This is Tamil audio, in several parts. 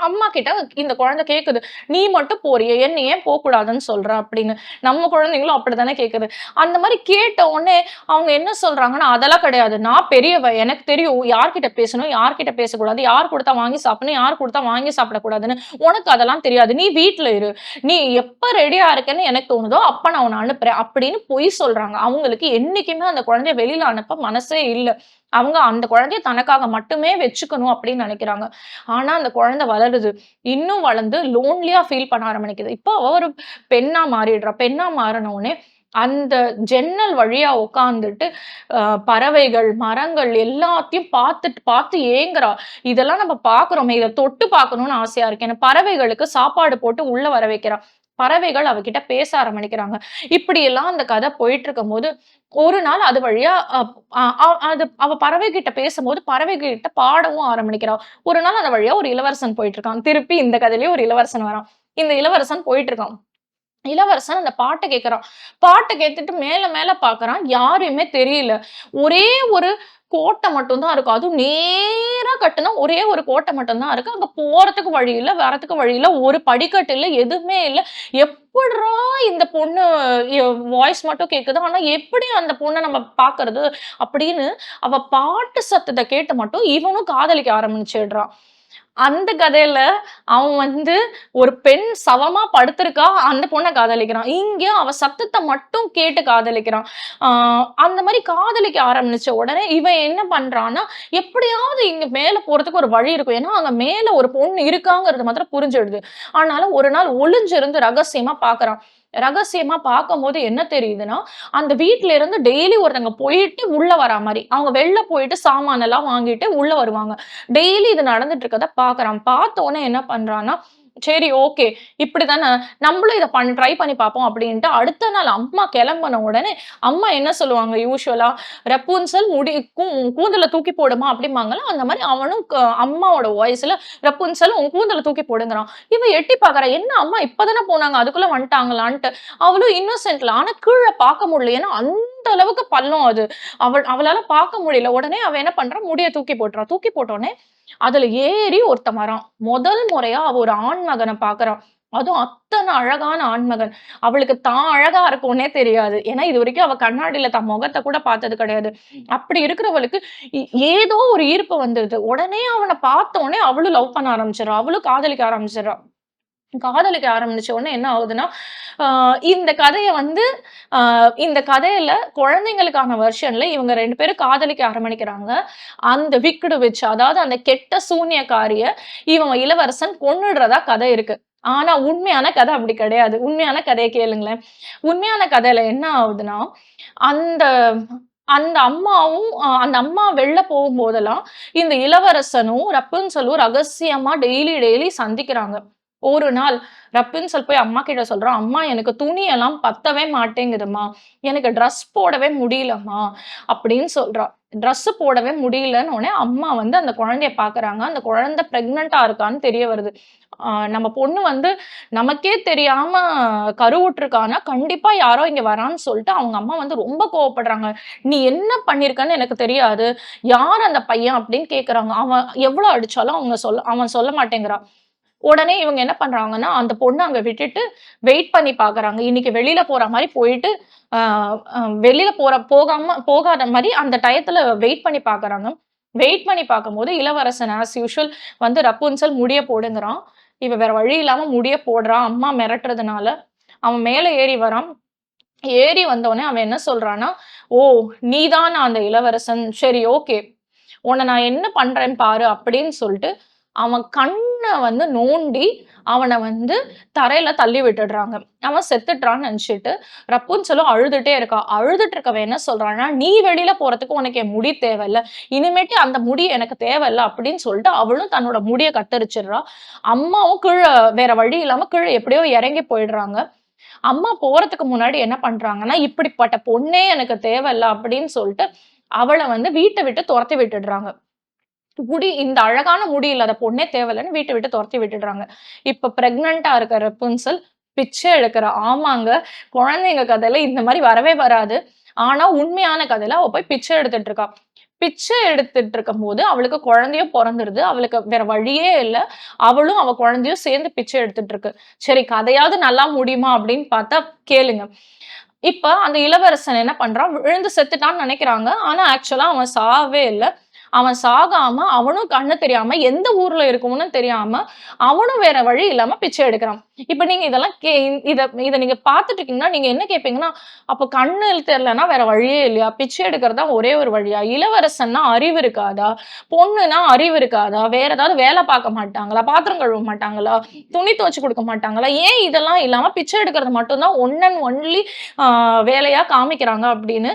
அம்மா கிட்ட இந்த குழந்தை கேக்குது, நீ மட்டும் போறியே, என்ன ஏன் போக்கூடாதுன்னு சொல்ற அப்படின்னு. நம்ம குழந்தைங்களும் அப்படித்தானே கேக்குது. அந்த மாதிரி கேட்ட உடனே அவங்க என்ன சொல்றாங்கன்னா, அதெல்லாம் கிடையாது. நான் பெரியவ. எனக்கு தெரியும் யார்கிட்ட பேசணும், யார்கிட்ட பேசக்கூடாது, யார் குடுத்தா வாங்கி சாப்பிடணும், யார் குடுத்தா வாங்கி சாப்பிடக்கூடாதுன்னு. உனக்கு அதெல்லாம் தெரியாது. நீ வீட்ல இரு. நீ எப்ப ரெடியா இருக்கேன்னு எனக்கு தோணுதோ, அப்ப நான் உன்ன அனுப்புறேன் அப்படின்னு பொய் சொல்றாங்க. அவங்களுக்கு என்னைக்குமே அந்த குழந்தைய வெளியில அனுப்ப மனசே இல்ல. அவங்க அந்த குழந்தைய தனக்காக மட்டுமே வச்சுக்கணும் அப்படின்னு நினைக்கிறாங்க. ஆனா அந்த குழந்தை வளருது. இன்னும் வளர்ந்து லோன்லியா ஃபீல் பண்ண ஆரம்பிக்குது. இப்போ அவ ஒரு பெண்ணா மாறிடுறா. பெண்ணா மாறுன உடனே அந்த ஜன்னல் வழியா உட்கார்ந்துட்டு பறவைகள், மரங்கள் எல்லாத்தையும் பார்த்துட்டு பார்த்து ஏங்குறா. இதெல்லாம் நம்ம பார்க்குறோமே, இத தொட்டு பார்க்கணும்னு ஆசையா இருக்கு. ஏன்னா பறவைகளுக்கு சாப்பாடு போட்டு உள்ள வர வைக்கிறா. பறவைகள் அவகிட்ட பேச ஆரம்பிக்கிறாங்க. இப்படியெல்லாம் அந்த கதை போயிட்டுருக்கும்போது, ஒரு நாள் அது வழியா அ அ அது அவ பறவைகிட்ட பேசும்போது, பறவைகிட்ட பாடவும் ஆரம்பிக்கிறா. ஒரு நாள் அந்த வழியா ஒரு இளவரசன் போயிட்டுருக்கான். திருப்பி இந்த கதையிலயும் ஒரு இளவரசன் வரான். இந்த இளவரசன் போயிட்டுருக்கான். இளவரசன் அந்த பாட்ட கேட்கிறான். பாட்ட கேட்டுட்டு மேல மேல பார்க்குறான். யாரையுமே தெரியல. ஒரே ஒரு கோட்ட மட்டும் தான் இருக்கும். அதுவும் நேரா கட்டுனா ஒரே ஒரு கோட்ட மட்டும் தான் இருக்கு. அங்க போறதுக்கு வழி இல்ல, வரதுக்கு வழி இல்ல. ஒரு படிக்கட்டு இல்ல, எதுவுமே இல்ல. எப்புட்றா இந்த பொண்ணு வாய்ஸ் மட்டும் கேட்குது. ஆனா எப்படி அந்த பொண்ண நம்ம பார்க்கறது? அப்படின்னு அவ பாட்டு சத்தத்த கேட்டு மட்டும் இவனும் காதலிக்க ஆரம்பிச்சிடுறான். அந்த கதையில அவன் ஒரு பெண் சவமா படுத்திருக்கா, அந்த பொண்ண காதலிக்கிறான். இங்க அவ சத்தத்த மட்டும் கேட்டு காதலிக்கிறான். ஆ அந்த மாரி காதலிக்க ஆரம்பிச்ச உடனே இவன் என்ன பண்றான்னா, எப்படியாவது இங்க மேல போறதுக்கு ஒரு வழி இருக்கும். ஏன்னா, அங்க மேல ஒரு பொண்ணு இருக்காங்கிறது மாத்திரம் புரிஞ்சிடுது. ஆனாலும் ஒரு நாள் ஒளிஞ்சிருந்து ரகசியமா பார்க்குறான். ரகசியமா பார்க்கும்போது என்ன தெரியுதுன்னா, அந்த வீட்ல இருந்து டெய்லி ஒருத்தங்க போயிட்டு உள்ள வரா மாரி. அவங்க வெளில போயிட்டு சாமானெல்லாம் வாங்கிட்டு உள்ள வருவாங்க. டெய்லி இது நடந்துட்டு இருக்கத பார்க்குறான். பார்த்த உடனே என்ன பண்றான்னா, சரி ஓகே. இப்படிதானே நம்மளும் இத ட்ரை பண்ணி பார்ப்போம் அப்படின்ட்டு அடுத்த நாள் அம்மா கிளம்புன உடனே, அம்மா என்ன சொல்லுவாங்க யூசுவலா, "ரப்பூன்சல் முடி கூந்தல தூக்கி போடுமா" அப்படிம்பாங்கல்ல. அந்த மாரி அவனும் அம்மாவோட வாய்ஸ்ல, "ரப்பூன்சல் உன் கூந்தல தூக்கி போடுங்கிறான்." இவ எட்டி பார்க்குறா. என்ன அம்மா இப்பதானே போனாங்க, அதுக்குள்ள வந்துட்டாங்களான்ட்டு. அவளும் இன்னோசென்ட்ல. ஆனா கீழ பார்க்க முடியல. ஏன்னா அந்த அளவுக்கு பள்ளம் அது. அவளால பார்க்க முடியல. உடனே அவ என்ன பண்றா, முடிய தூக்கி போட்டுறா. தூக்கி போட்டோனே, அதுல ஏறி ஒருத்தன் வரான். முதல் முறையா அவ ஒரு ஆண் மகன பார்க்குறா. அதுவும் அத்தன அழகான ஆண்மகன். அவளுக்கு தான் அழகா இருக்கும்னே தெரியாது. ஏன்னா இதுவரைக்கும் அவ கண்ணாடில தன் முகத்த கூட பார்த்தது கிடையாது. அப்படி இருக்கிறவளுக்கு எ ஏதோ ஒரு ஈர்ப்பு வந்துருது. உடனே அவன பார்த்தோனே அவளும் லவ் பண்ண ஆரம்பிச்சுர்றா. அவளும் காதலிக்க ஆரம்பிச்சுர்றா. காதலிக்க ஆரம்பிச்ச உடனே என்ன ஆகுதுன்னா, ஆ இந்த கதைய ஆ இந்த கதையில குழந்தைங்களுக்கான வெர்ஷன்ல இவங்க 2 பேரும் காதலிக்க ஆரம்பிக்கிறாங்க. அந்த விக்டு விட்ச் அதாவது அந்த கெட்ட சூனியக்காரிய இவன் இளவரசன் கொன்னுடுறதா கதை இருக்கு. ஆனா உண்மையான கதை அப்படி கிடையாது. உண்மையான கதைய கேளுங்களேன். உண்மையான கதையில என்ன ஆகுதுன்னா, அந்த அந்த அம்மாவும் அந்த அம்மா வெளில போகும்போதெல்லாம், இந்த இளவரசனும், ரப்புன்சலும் ரகசியமா டெய்லி டெய்லி சந்திக்கிறாங்க. ஒரு நாள் ரப்பின்சல் போய் அம்மா கிட்ட சொல்றான், "அம்மா எனக்கு துணியெல்லாம் பத்தவே மாட்டேங்குதும்மா. எனக்கு ட்ரெஸ் போடவே முடியலம்மா" அப்படின்னு சொல்றா. ட்ரெஸ் போடவே முடியலன்னு உடனே அம்மா அந்த குழந்தைய பார்க்குறாங்க. அந்த குழந்தை பிரெக்னன்ட்டா இருக்கான்னு தெரிய வருது. நம்ம பொண்ணு நமக்கே தெரியாம கருவுற்றிருக்கான்னா, கண்டிப்பா யாரோ இங்க வரான்னு சொல்லிட்டு அவங்க அம்மா ரொம்ப கோவப்படுறாங்க. "நீ என்ன பண்ணியிருக்கன்னு எனக்கு தெரியாது. யார் அந்த பையன்?" அப்படின்னு கேட்குறாங்க. அவன் எவ்வளோ அடிச்சாலும் அவன் சொல்ல மாட்டேங்கிறான். உடனே இவங்க என்ன பண்றாங்கன்னா, அந்த பொண்ண அங்க விட்டுட்டு வெயிட் பண்ணி பார்க்குறாங்க. இன்னைக்கு வெளியில போற மாரி போயிட்டு, அ அ வெளியில போகாத மாரி அந்த டயத்துல வெயிட் பண்ணி பார்க்குறாங்க. வெயிட் பண்ணி பார்க்கும்போது, இளவரசன் ஆஸ் யூசுவல் ரப்பூன்சல் முடிய போடுங்கிறான். இவ வேற வழி இல்லாம முடிய போடுறா. அம்மா மிரட்டுறதுனால. அவன் மேல ஏறி வரான். ஏறி வந்தவுனே அவன் என்ன சொல்றான்னா, "ஓ! நீ தானா அந்த இளவரசன்? சரி ஓகே. உன்ன நான் என்ன பண்றேன்னு பாரு" அப்படின்னு சொல்ட்டு, அவன் கண்ண நோண்டி, அவன தரையில தள்ளி விட்டுடுறாங்க. அவன் செத்துட்டான்னு நெனச்சுட்டு, ரப்பூன்சலும் அழுதுட்டே இருக்கா. அழுதுட்டு இருக்கவன் என்ன சொல்றான்னா, "நீ வெளியில போறதுக்கு உனக்கு என் முடி தேவைல்ல. இனிமேட்டு அந்த முடி எனக்கு தேவைல்ல" அப்படின்னு சொல்ட்டு, அவளும் தன்னோட முடிய கத்தரிச்சுடுறா. அம்மாவும் வேற வழி இல்லாம கீழ எப்படியோ இறங்கி போயிடுறாங்க. அம்மா போறதுக்கு முன்னாடி என்ன பண்றாங்கன்னா, "இப்படிப்பட்ட பொண்ணே எனக்கு தேவைல்ல" அப்படின்னு சொல்ட்டு, அவள வீட்ட விட்டு தொரத்தி விட்டுடுறாங்க. இந்த அழகான முடி இல்லாத பொண்ணே தேவையில்லன்னு வீட்ட விட்டு தொரத்தி விட்டுடுறாங்க. இப்ப பிரெக்னன்ட்டா இருக்க ரப்புன்சல் பிச்சை எடுக்குறா. ஆமாங்க. குழந்தைங்க கதையில இந்த மாரி வரவே வராது. ஆனா உண்மையான கதையில அவ போய் பிச்சை எடுத்துட்டு இருக்கா. பிச்சை எடுத்துட்டு இருக்கும்போது அவளுக்கு குழந்தையும் பொறந்துருது. அவளுக்கு வேற வழியே இல்ல. அவளும் அவ குழந்தையும் சேர்ந்து பிச்சை எடுத்துட்டு இருக்கு. சரி கதையாவது நல்லா முடியுமா அப்படின்னு பார்த்தா கேளுங்க. இப்ப அந்த இளவரசன் என்ன பண்றான், விழுந்து செத்துட்டான்னு நெனைக்கிறாங்க. ஆனா ஆக்சுவலா அவன் சாகவே இல்ல. அவன் சாகாம, அவனும் கண்ணு தெரியாம, எந்த ஊர்ல இருக்கோம்னு தெரியாம, அவனும் வேற வழி இல்லாம பிச்சை எடுக்கிறான். இப்ப நீங்க இதெல்லாம் இத இத நீங்க பார்த்துட்டு இருக்கீங்கன்னா, நீங்க என்ன கேட்பீங்கன்னா, அப்ப கண்ணு தெரியலன்னா வேற வழியே இல்லையா? பிச்சை எடுக்கிறது தான் ஒரே ஒரு வழியா? இளவரசன்னா அறிவு இருக்காதா? பொண்ணுன்னா அறிவு இருக்காதா? வேற ஏதாவது வேலை பார்க்க மாட்டாங்களா? பாத்திரம் கழுவ மாட்டாங்களா? துணி துவைச்சு குடுக்க மாட்டாங்களா? ஏன் இதெல்லாம் இல்லாம பிச்சை எடுக்கிறது மட்டும் தான் ஒன் அண்ட் ஒன்லி வேலையா காமிக்கிறாங்க அப்படின்னு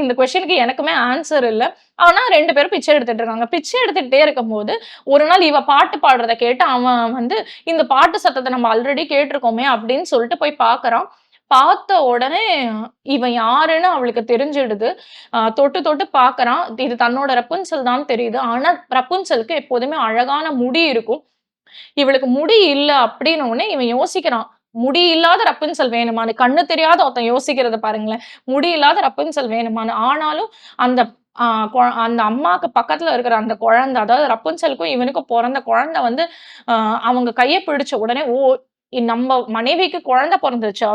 இந்த கொஸ்டினுக்கு எனக்குமே ஆன்சர் இல்ல. ஆனா 2 பேரும் பிச்சை எடுத்துட்டு இருக்காங்க. பிச்சை எடுத்துக்கிட்டே இருக்கும்போது, ஒரு நாள் இவ பாட்டு பாடுறத கேட்டு அவன் வந்து, இந்த பாட்டு சத்தத்த நம்ம ஆல்ரெடி கேட்டுருக்கோமே அப்படின்னு சொல்லிட்டு போய் பார்க்கறான். பார்த்த உடனே இவன் யாருன்னு அவளுக்கு தெரிஞ்சிடுது. தொட்டு தொட்டு பார்க்கறான். இது தன்னோட ரப்புன்சல் தான் தெரியுது. ஆனா ரப்புன்சலுக்கு எப்போதுமே அழகான முடி இருக்கும். இவளுக்கு முடி இல்ல அப்படின்ன உடனே இவன் யோசிக்கிறான். முடி இல்லாத ரப்புன்சல் வேணுமான்னு. கண்ணு தெரியாத ஒருத்தன் யோசிக்கிறத பாருங்களேன். முடி இல்லாத ரப்புன்சல் வேணுமான்னு. ஆனாலும் அந்த ஆ அந்த அம்மாக்கு பக்கத்துல இருக்கிற அந்த குழந்தை, அதாவது ரப்புன்சலுக்கும் இவனுக்கும் பொறந்த குழந்தை வந்து அவங்க கைய பிடிச்ச உடனே, ஓ! நம்ம மனைவிக்கு குழந்தை பொறந்துருச்சா?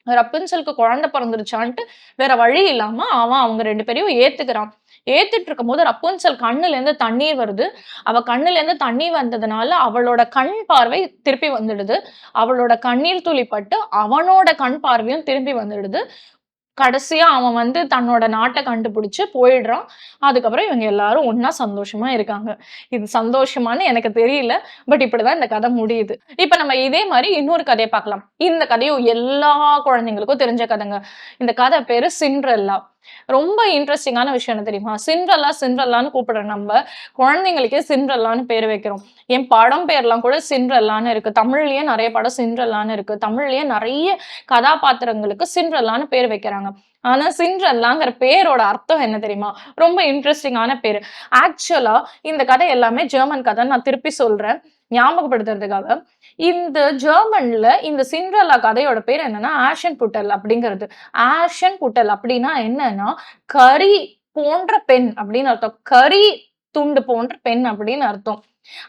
ரப்புன்சலுக்கு குழந்தை பொறந்துருச்சான்ட்டு வேற வழி இல்லாம அவன் அவங்க 2 பேரையும் ஏத்துக்கிறான். ஏத்துட்டு இருக்கும்போது ரப்புன்சல் கண்ணுலேருந்து தண்ணீர் வருது. அவ கண்ணுலேருந்து தண்ணீர் வந்ததுனால அவளோட கண் பார்வை திருப்பி வந்துடுது. அவளோட கண்ணீர் துளி பட்டு அவனோட கண் பார்வையும் திரும்பி வந்துடுது. கடைசியா அவன் வந்து தன்னோட நாட்ட கண்டுபிடிச்சு போயிடுறான். அதுக்கப்புறம் இவங்க எல்லாரும் ஒண்ணா சந்தோஷமா இருக்காங்க. இது சந்தோஷமான்னு எனக்கு தெரியல. பட் இப்படிதான் இந்த கதை முடியுது. இப்ப நம்ம இதே மாரி இன்னொரு கதைய பார்க்கலாம். இந்த கதையும் எல்லா குழந்தைங்களுக்கும் தெரிஞ்ச கதைங்க. இந்த கதை பேரு சிண்ட்ரெல்லா. ரொம்ப இன்ட்ரஸ்டிங்கான விஷயம் என்ன தெரியுமா? சிண்ட்ரெல்லா சிண்ட்ரெல்லான்னு கூப்பிடுற நம்ம குழந்தைங்களுக்கே சிண்ட்ரெல்லான்னு பேரு வைக்கிறோம். என் படம் பேர்லாம் கூட சிண்ட்ரெல்லான்னு இருக்கு. தமிழ்லயே நெறைய படம் சிண்ட்ரெல்லான்னு இருக்கு. தமிழ்லயே நெறைய கதாபாத்திரங்களுக்கு சிண்ட்ரெல்லான்னு பேர் வைக்கிறாங்க. ஆனா சிண்ட்ரெல்லாங்கிற பேரோட அர்த்தம் என்ன தெரியுமா? ரொம்ப இன்ட்ரஸ்டிங்கான பேரு. ஆக்சுவலா இந்த கதை எல்லாமே ஜெர்மன் கதைன்னு நான் திருப்பி சொல்றேன். ஞாபகப்படுத்துறதுக்காக. இந்த ஜெர்மன்ல இந்த சிண்ட்ரெல்லா கதையோட பேர் என்னன்னா, ஆஷன் புட்டல் அப்படிங்கிறது. ஆஷன் புட்டல் அப்படின்னா என்னன்னா, கரி போன்ற பெண் அப்படின்னு அர்த்தம். கரி துண்டு போன்ற பெண் அப்படின்னு அர்த்தம்.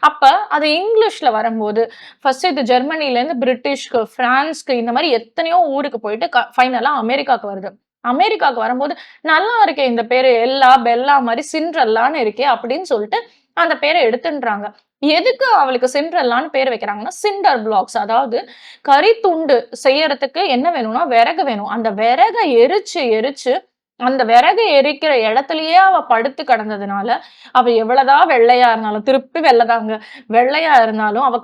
அப்ப அது இங்கிலீஷ்ல வரும்போது, ஃபர்ஸ்ட் இது ஜெர்மனிலேருந்து பிரிட்டிஷ்க்கு, பிரான்ஸ்க்கு இந்த மாரி எத்தனையோ ஊருக்கு போயிட்டு ஃபைனலா அமெரிக்காக்கு வருது. அமெரிக்காக்கு வரும்போது, நல்லா இருக்கே இந்த பேரு எல்லா, பெல்லா மாரி சிண்ட்ரெல்லான்னு இருக்கே அப்படின்னு சொல்லிட்டு அந்த பேர எடுத்துன்றாங்க. எதுக்கு அவளுக்கு சிண்ட்ரெல்லான்னு பேர் வைக்கிறாங்கன்னா, சிண்டர் பிளாக்ஸ் அதாவது கரித்துண்டு செய்யறதுக்கு என்ன வேணும்னா, விறகு வேணும். அந்த விறக எரிச்சு, எரிச்சு அந்த விறகு எரிக்கிற இடத்திலேயே அவ படுத்து கிடந்ததுனால, அவ எவ்வளவுதான் வெள்ளையா இருந்தாலும் திருப்பி வெள்ளதாங்க. வெள்ளையா இருந்தாலும் அவ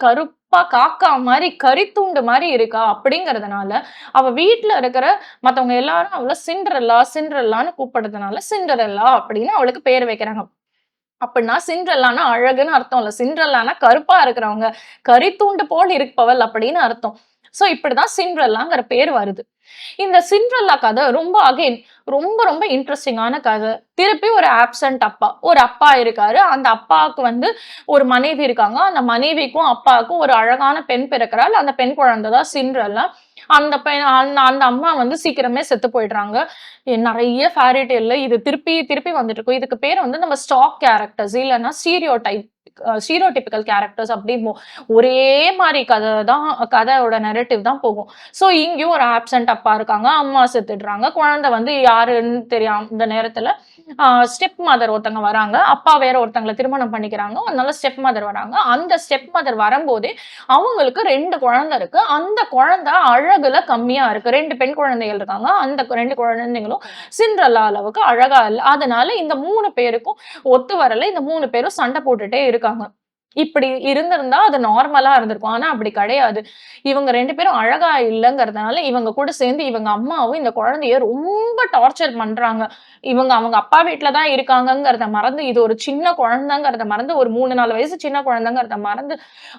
கருப்பா காக்கா மாரி, கரித்துண்டு மாரி இருக்கா அப்படிங்கிறதுனால, அவ வீட்ல இருக்கிற மத்தவங்க எல்லாரும் அவள சிண்ட்ரெல்லா, சிண்ட்ரெல்லான்னு கூப்பிடுறதுனால, சிண்ட்ரெல்லா அப்படின்னு அவளுக்கு பேர் வைக்கிறாங்க. அப்படின்னா சிண்ட்ரெல்லான்னா அழகுன்னு அர்த்தம் இல்ல. சிண்ட்ரெல்லான்னா கருப்பா இருக்கிறவங்க. கரித்துண்டு போல் இருப்பவள் அப்படின்னு அர்த்தம். சோ இப்படிதான் சிண்ட்ரெல்லாங்கிற பேர் வருது. இந்த சிண்ட்ரெல்லா கதை ரொம்ப ரொம்ப ரொம்ப இன்ட்ரெஸ்டிங்கான கதை. திருப்பி ஒரு ஆப்சென்ட் அப்பா. ஒரு அப்பா இருக்காரு. அந்த அப்பாவுக்கு வந்து ஒரு மனைவி இருக்காங்க. அந்த மனைவிக்கும் அப்பாவுக்கும் ஒரு அழகான பெண் பிறக்கிறாள். அந்த பெண் குழந்தை தான் சிண்ட்ரெல்லா. அந்த பெண் அந்த அந்த அம்மா வந்து சீக்கிரமே செத்து போயிடுறாங்க. நெறைய ஃபேரி டேல்ல இது திருப்பி திருப்பி வந்துட்டு இருக்கும். இதுக்கு பேர் வந்து நம்ம ஸ்டாக் கேரக்டர்ஸ் இல்லன்னா ஸ்டீரியோடைபிக்கல் கேரக்டர்ஸ் அப்படிம்போம். ஒரே மாரி கதை தான் கதையோட நரேட்டிவ் தான் போகும். சோ இங்கேயும் ஒரு ஆப்சென்ட் அப்பா இருக்காங்க. அம்மா செத்துடுறாங்க. குழந்தை வந்து யாருன்னு தெரியாம இந்த நேரத்துல ஸ்டெப் மதர் ஒருத்தங்க வராங்க. அப்பா வேற ஒருத்தங்கள திருமணம் பண்ணிக்கிறாங்க. அதனால ஸ்டெப் மதர் வராங்க. அந்த ஸ்டெப் மதர் வரும்போதே அவங்களுக்கு 2 குழந்தை இருக்கு. அந்த குழந்தை அழகுல கம்மியா இருக்கு. 2 பெண் குழந்தைகள் இருக்காங்க. அந்த 2 குழந்தைங்களும் சிண்ட்ரெல்லா அளவுக்கு அழகா இல்ல. அதனால இந்த 3 பேருக்கும் ஒத்து வரல. இந்த 3 பேரும் சண்டை போட்டுட்டே இருக்காங்க. இப்படி இருந்திருந்தா அது நார்மலா இருந்திருக்கும். ஆனா அப்படி கிடையாது. இவங்க 2 பேரும் அழகா இல்லங்கிறதுனால, இவங்க கூட சேர்ந்து இவங்க அம்மாவும் இந்த குழந்தைய ரொம்ப டார்ச்சர் பண்றாங்க. அவங்க அப்பா வீட்ல தான் இருக்காங்கங்கிறத மறந்து, இது ஒரு சின்ன குழந்தைங்கிறத மறந்து, ஒரு 3, 4 வயசு சின்ன குழந்தைங்கிறத மறந்து,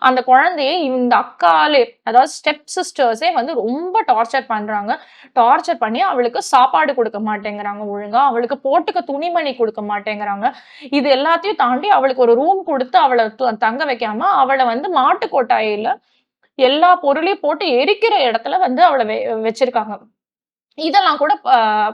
அந்த குழந்தைய இந்த அக்காலே, அதாவது ஸ்டெப் சிஸ்டர்ஸே வந்து ரொம்ப டார்ச்சர் பண்றாங்க. டார்ச்சர் பண்ணி அவளுக்கு சாப்பாடு குடுக்க மாட்டேங்கிறாங்க ஒழுங்கா. அவளுக்கு போட்டுக்க துணிமணி குடுக்க மாட்டேங்கிறாங்க. இது எல்லாத்தையும் தாண்டி அவளுக்கு ஒரு ரூம் குடுத்து அவள தங்க வைக்காம, அவள வந்து மாட்டு கொட்டாயில எல்லா பொருளையும் போட்டு எரிக்கிற இடத்துல வந்து அவள வச்சிருக்காங்க. இதெல்லாம் கூட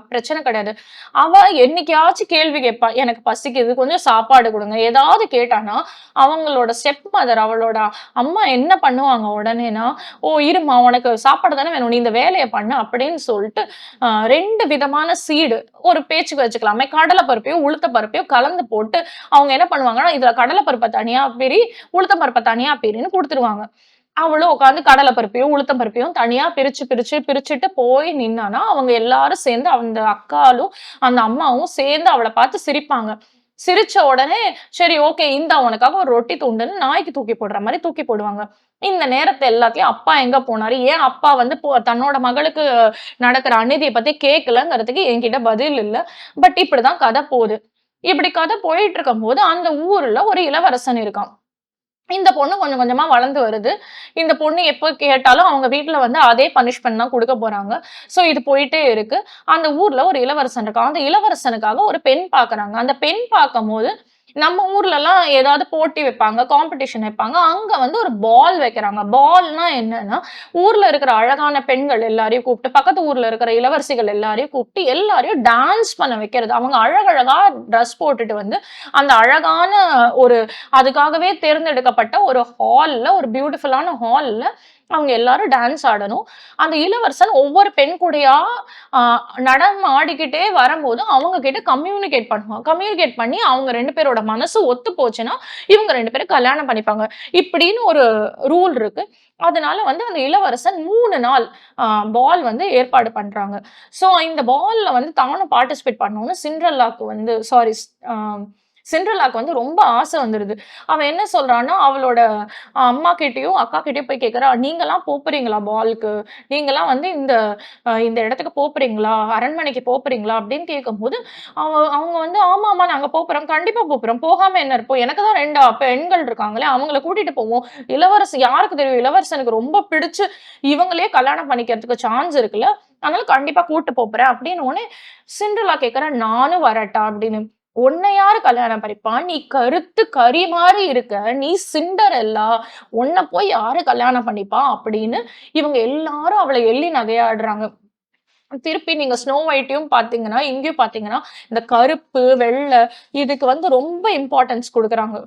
பிரச்சனை கிடையாது. அவ என்னைக்காச்சும் கேள்வி கேட்பா. எனக்கு பசிக்குது, கொஞ்சம் சாப்பாடு குடுங்க. ஏதாவது கேட்டான்னா, அவங்களோட ஸ்டெப் மதர் அவளோட அம்மா என்ன பண்ணுவாங்க உடனேனா, "ஓ! இரும்மா உனக்கு சாப்பாடு தானே வேணும். நீ இந்த வேலைய பண்ணு" அப்படின்னு சொல்லிட்டு 2 விதமான சீடு ஒரு பேச்சுக்கு வச்சுக்கலாமே, கடலை பருப்பையும், உளுத்த பருப்பையும் கலந்து போட்டு, அவங்க என்ன பண்ணுவாங்கன்னா, "இதுல கடலை பருப்ப தனியா பிரி, உளுத்தம் பருப்ப தனியா பிரின்னு" குடுத்துருவாங்க. அவளும் உட்காந்து கடலை பருப்பையும், உளுத்தம் பருப்பையும் தனியா பிரிச்சுட்டு போய் நின்னான்னா, அவங்க எல்லாரும் சேர்ந்து அந்த அக்காளும், அந்த அம்மாவும் சேர்ந்து அவள பார்த்து சிரிப்பாங்க. சிரிச்ச உடனே, "சரி ஓகே இந்தா உனக்காக ஒரு ரொட்டி துண்டுன்னு" நாய்க்கு தூக்கி போடுற மாரி தூக்கி போடுவாங்க. இந்த நேரத்த எல்லாத்துலயும் அப்பா எங்க போனாரு? ஏன் அப்பா வந்து தன்னோட மகளுக்கு நடக்கிற அநீதிய பத்தி கேட்கலங்கிறதுக்கு என்கிட்ட பதில் இல்ல. பட் இப்படிதான் கதை போது. இப்படி கதை போயிட்டு இருக்கும்போது, அந்த ஊர்ல ஒரு இளவரசன் இருக்கான். இந்த பொண்ணு கொஞ்சம் கொஞ்சமா வளர்ந்து வருது. இந்த பொண்ணு எப்ப கேட்டாலும் அவங்க வீட்ல வந்து அதே பனிஷ்மென்ட் தான் குடுக்க போறாங்க. சோ இது போயிட்டே இருக்கு. அந்த ஊர்ல ஒரு இளவரசன் இருக்கான். அந்த இளவரசனுக்காக ஒரு பெண் பாக்குறாங்க. அந்த பெண் பாக்கும்போது, நம்ம ஊர்லலாம் ஏதாவது போட்டி வைப்பாங்க, காம்படிஷன் வைப்பாங்க. அங்க வந்து ஒரு பால் வைக்கிறாங்க. பால்னா என்னன்னா, ஊர்ல இருக்கிற அழகான பெண்கள் எல்லாரையும் கூப்ட்டு, பக்கத்து ஊர்ல இருக்கிற இளவரசிகள் எல்லாரையும் கூப்ட்டு, எல்லாரையும் டான்ஸ் பண்ண வைக்கிறது. அவங்க அழகழகா ட்ரெஸ் போட்டுட்டு வந்து, அந்த அழகான ஒரு அதுக்காகவே தேர்ந்தெடுக்கப்பட்ட ஒரு ஹால்ல, ஒரு பியூட்டிஃபுல்லான ஹால்ல அவங்க எல்லாரும் டான்ஸ் ஆடணும். அந்த இளவரசன் ஒவ்வொரு பெண் கூடயா அ நடனம் ஆடிக்கிட்டே வரம்போது, அவங்க கிட்ட கம்யூனிகேட் பண்ணுவான். கம்யூனிகேட் பண்ணி அவங்க 2 பேரோட மனசு ஒத்து போச்சுன்னா, இவங்க 2 பேரும் கல்யாணம் பண்ணிப்பாங்க. இப்படின்னு ஒரு ரூல் இருக்கு. அதனால வந்து அந்த இளவரசன் 3 நாள் அ பால் வந்து ஏற்பாடு பண்றாங்க. ஸோ இந்த பால்ல வந்து தானும் பார்ட்டிசிபேட் பண்ணணும்னு சிண்ட்ரெல்லாக்கு வந்து சாரி அ சிண்ட்ரெல்லாக்கு வந்து ரொம்ப ஆசை வந்துருது. அவன் என்ன சொல்றான்னா, அவளோட அம்மா கிட்டயும், அக்கா கிட்டயும் போய் கேட்கிறா, "நீங்கலாம் போப்போறீங்களா பால்க்கு? நீங்கலாம் வந்து இந்த இடத்துக்கு போப்போறீங்களா? அரண்மனைக்கு போப்போறீங்களா?" அப்படின்னு கேட்கும்போது, அவங்க வந்து, "ஆமாமா நாங்க போப்போறோம். கண்டிப்பா போப்போறோம். போகாம என்ன இருப்போம்? எனக்கு தான் 2 பெண்கள் இருக்காங்களே, அவங்கள கூட்டிட்டு போவோம். இளவரசன் யாருக்கு தெரியும்? இளவரசனுக்கு ரொம்ப பிடிச்சு இவங்களயே கல்யாணம் பண்ணிக்கிறதுக்கு சான்ஸ் இருக்குல்ல. அதனால கண்டிப்பா கூட்டு போப்போறேன்." அப்படின்னோனே, சிண்ட்ரெல்லா கேட்கிறா, "நானும் வரட்டா?" அப்படின்னு. "உன்ன யாரு கல்யாணம் பண்ணிப்பா? நீ கருத்து கரி மாரி இருக்க. நீ சிண்டரெல்லா. உன்ன போய் யாரு கல்யாணம் பண்ணிப்பா?" அப்படின்னு இவங்க எல்லாரும் அவள எள்ளி நகையாடுறாங்க. திருப்பி நீங்க ஸ்னோ ஒயிட்டையும் பார்த்தீங்கன்னா, இங்கேயும் பார்த்தீங்கன்னா, இந்த கருப்பு, வெள்ள இதுக்கு வந்து ரொம்ப இம்பார்ட்டன்ஸ் குடுக்குறாங்க.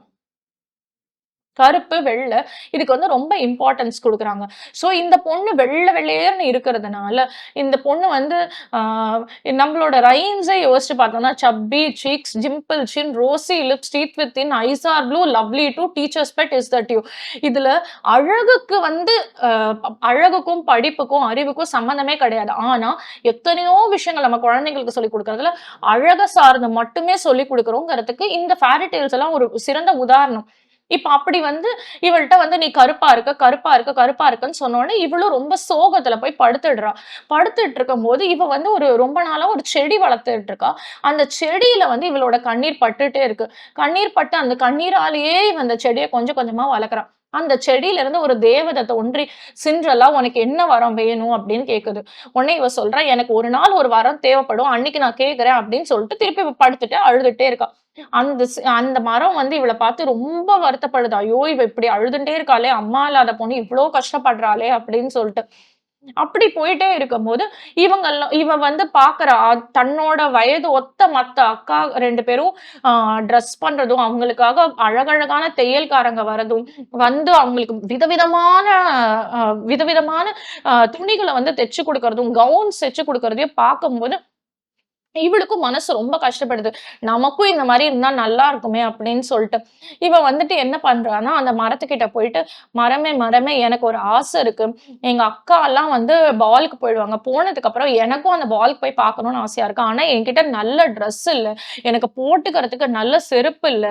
கருப்பு, வெள்ள இதுக்கு வந்து ரொம்ப இம்பார்ட்டன்ஸ் குடுக்குறாங்க. ஸோ இந்த பொண்ணு வெள்ள வெள்ளேர்ன்னு இருக்கிறதுனால, இந்த பொண்ணு வந்து ஆ நம்மளோட ரைம்ஸே யோசிச்சு பார்த்தோம்னா, "chubby cheeks, dimple chin, rosy lips, teeth within, eyes are blue, lovely too, teacher's pet is that you." இதுல அழகுக்கு வந்து அ அழகுக்கும், படிப்புக்கும், அறிவுக்கும் சம்மந்தமே கிடையாது. ஆனா, எத்தனையோ விஷயங்கள் நம்ம குழந்தைங்களுக்கு சொல்லிக் குடுக்குறதுல, அழக சார்ந்து மட்டுமே சொல்லிக் குடுக்குறோங்கிறதுக்கு இந்த ஃபேரி டேல்ஸ் எல்லாம் ஒரு சிறந்த உதாரணம். இப்ப அப்படி வந்து இவள்ட்ட வந்து நீ கருப்பா இருக்க, கருப்பா இருக்க, கருப்பா இருக்கன்னு சொன்னோனே, இவளும் ரொம்ப சோகத்துல போய் படுத்துடுறா. படுத்துட்டு இருக்கும்போது, இவ வந்து ரொம்ப நாளா ஒரு செடி வளர்த்துட்டு இருக்கா. அந்த செடியில வந்து இவளோட கண்ணீர் பட்டுட்டே இருக்கு. கண்ணீர் பட்டு அந்த கண்ணீராலேயே இவ அந்த செடிய கொஞ்சம் கொஞ்சமா வளர்க்குறா. அந்த செடியில இருந்து ஒரு தேவதை தோன்றி, "சிண்ட்ரெல்லா உனக்கு என்ன வரம் வேணும்?" அப்படின்னு கேட்குது. உடனே இவ சொல்றா, "எனக்கு ஒரு நாள் ஒரு வரம் தேவைப்படும். அன்னைக்கு நான் கேட்கிறேன்." அப்படின்னு சொல்லிட்டு திருப்பி இவ படுத்துட்டு அழுதுட்டே இருக்கா. அந்த மரம் வந்து இவள பார்த்து ரொம்ப வருத்தப்படுது. ஐயோ! இவ இப்படி அழுதுண்டே இருக்காளே! அம்மா இல்லாத பொண்ணு இவ்ளோ கஷ்டப்படுறாளே! அப்படின்னு சொல்ட்டு. அப்படி போயிட்டே இருக்கும்போது, இவ வந்து பார்க்குறா. தன்னோட வயது ஒத்த மத்த அக்கா 2 பேரும் ஆ ட்ரெஸ் பண்றதும், அவங்களுக்காக அழகழகான தையல்காரங்க வரதும், வந்து அவங்களுக்கு விதவிதமான அ விதவிதமான துணிகள வந்து தச்சு குடுக்கறதும், கவுன்ஸ் தச்சு குடுக்கறதையும் பார்க்கும்போது இவளுக்கும் மனசு ரொம்ப கஷ்டப்படுது. நமக்கும் இந்த மாரி இருந்தா நல்லா இருக்குமே அப்படின்னு சொல்ட்டு. இவ வந்துட்டு என்ன பண்றான்னா, அந்த மரத்துக்கிட்ட போயிட்டு, "மரமே, மரமே எனக்கு ஒரு ஆசை இருக்கு. எங்க அக்காலாம் வந்து பால்க்கு போயிடுவாங்க. போனதுக்கப்புறம் எனக்கும் அந்த பால்க்கு போய் பார்க்கணும்னு ஆசையா இருக்கு. ஆனா என்கிட்ட நல்ல ட்ரெஸ் இல்ல. எனக்கு போட்டுக்கிறதுக்கு நல்ல செருப்பு இல்ல.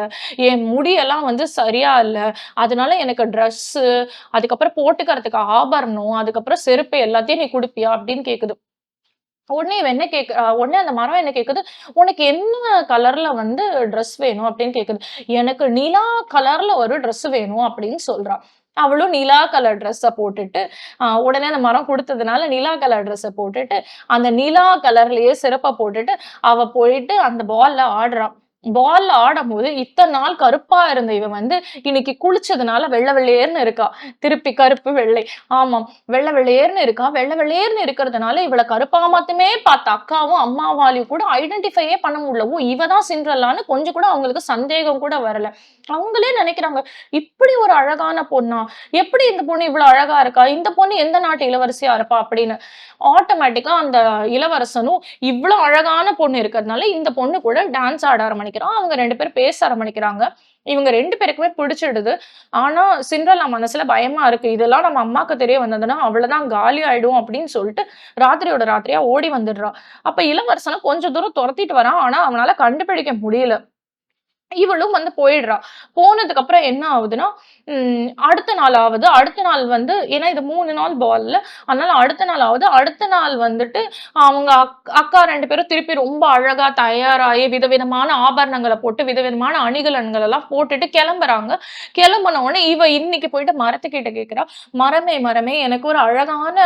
என் முடியெல்லாம் வந்து சரியா இல்ல. அதனால எனக்கு ட்ரெஸ்ஸு, அதுக்கப்புறம் போட்டுக்கிறதுக்கு ஆபரணம், அதுக்கப்புறம் செருப்பு எல்லாத்தையும் நீ குடுப்பியா?" அப்படின்னு கேட்குது. உடனே இவ என்ன கேக் அ உடனே அந்த மரம் என்ன கேட்குது, "உனக்கு என்ன கலர்ல வந்து ட்ரெஸ் வேணும்?" அப்படின்னு கேட்குது. "எனக்கு நிலா கலர்ல ஒரு ட்ரெஸ் வேணும்" அப்படின்னு சொல்றா. அவளும் நிலா கலர் ட்ரெஸ்ஸ போட்டுட்டு, உடனே அந்த மரம் குடுத்ததுனால நிலா கலர் ட்ரெஸ்ஸ போட்டுட்டு, அந்த நிலா கலர்லயே செருப்ப போட்டுட்டு, அவ போயிட்டு அந்த பால்ல ஆடுறா. பால்ல ஆடும்போது இத்தன நாள் கருப்பா இருந்த இவ வந்து இன்னைக்கு குளிச்சதுனால வெள்ள வெள்ளேர்ன்னு இருக்கா. திருப்பி கருப்பு, வெள்ளை. ஆமாம். வெள்ள வெள்ளேர்ன்னு இருக்கா. வெள்ள வெள்ளேர்ன்னு இருக்கிறதுனால இவள கருப்பா மட்டுமே பார்த்த அக்காவும், அம்மாவாலயும் கூட ஐடென்டிஃபையே பண்ண முடியல. ஓ! இவ தான் சிண்ட்ரெல்லான்னு கொஞ்சம் கூட அவங்களுக்கு சந்தேகம் கூட வரல. அவங்களே நெனைக்கிறாங்க, "இப்படி ஒரு அழகான பொண்ணா? எப்படி இந்த பொண்ணு இவ்வளவு அழகா இருக்கா? இந்த பொண்ணு எந்த நாட்டு இளவரசியா இருப்பா?" அப்படின்னு. ஆட்டோமேட்டிக்கா அந்த இளவரசனும் இவ்ளோ அழகான பொண்ணு இருக்கிறதுனால, இந்த பொண்ணு கூட டான்ஸ் ஆட ஆரம்பிக்கிறான். அவங்க 2 பேரும் பேச ஆரம்பிக்கிறாங்க. இவங்க 2 பேருக்குமே பிடிச்சிடுது. ஆனா, சிண்ட்ரெல்லா மனசுல பயமா இருக்கு. இதெல்லாம் நம்ம அம்மாக்கு தெரிய வந்ததுன்னா, அவ்வளதான் காலி ஆயிடும் அப்படின்னு சொல்லிட்டு, ராத்திரியோட ராத்திரியா ஓடி வந்துடுறா. அப்ப இளவரசன கொஞ்சம் தூரம் தொரத்திட்டு வரான். ஆனா, அவனால கண்டுபிடிக்க முடியல. இவளும் வந்து போயிடுறா. போனதுக்கு அப்புறம் என்ன ஆகுதுன்னா, அடுத்த நாள் ஆவுது. அடுத்த நாள் வந்து ஏன்னா இது 3 நாள் பால்ல. அதனால அடுத்த நாள் ஆவுது. அடுத்த நாள் வந்துட்டு அவங்க அக்கா 2 பேரும் திருப்பி ரொம்ப அழகா தயாராகி விதவிதமான ஆபரணங்கள போட்டு, விதவிதமான அணிகலன்கள் எல்லாம் போட்டுட்டு கிளம்புறாங்க. கிளம்புன உடனே இவ இன்னைக்கு போயிட்டு மரத்துக்கிட்ட கேட்கிறா, "மரமே மரமே எனக்கு ஒரு அழகான